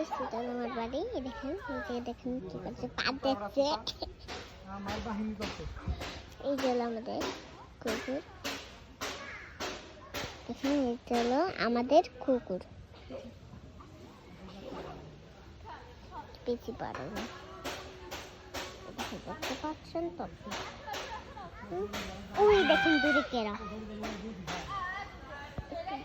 Guys, এটা আমার বাড়ি। দেখেন দেখেন কি করছে, পা দেখছে। এই যে হলো আমাদের কুকুর। দেখেন এটা হলো আমাদের কুকুর। পেঁচি পারো না, দেখতে পাচ্ছেন তো? ওই দেখেন দূরে কেরা। দেখেন